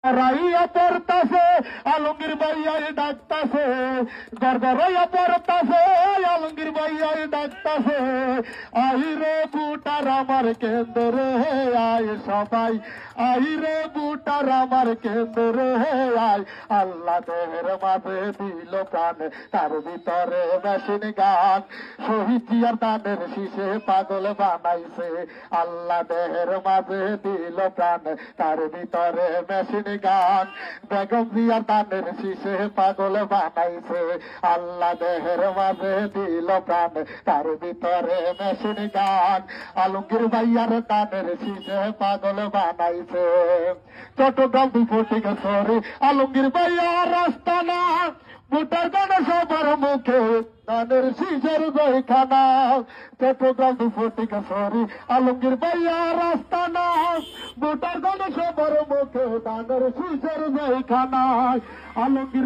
রাইয়া পড়তাছে আলমগীর ভাইয়াই ডাকতাছে, গড়গড়াইয়া পড়তাছে আলমগীর ভাইয়াই ডাকতাছে। আহিরে বুটার আমার কেন্দ্রে আয় সবাই, আহিরে বুটার আমার কেন্দ্রে আয়। আল্লাহ দেহের মাঝে দিল প্রাণ, তার ভিতরে মেশিন গান। শহীদ জিয়ার দানের শীষে পাগল বানাইছে। আল্লাহ দেহের মাঝে দিল প্রাণ, তার ভিতরে মেশিন গান। বেগম জিয়ার দানের শীষে পাগল বানাইছে। আল্লাহ দেহের মাঝে দিল প্রাণ, তার ভিতরে মেশিন গান। আলমগীর ভাইয়ার দানের শীষে পাগল বানাইছে। চট্টগ্রাম ফটিক সরে আলমগীর ভাইয়ার রাস্তা না, ভোটার গান সবার মুখে দানের শীষের জয়খানা। চট্টগ্রাম ফটিক সরে আলমগীর ভাইয়ার রাস্তা না, ভোটার গান সবার মুখে দানের শীষের জয়খানা। আলমগীর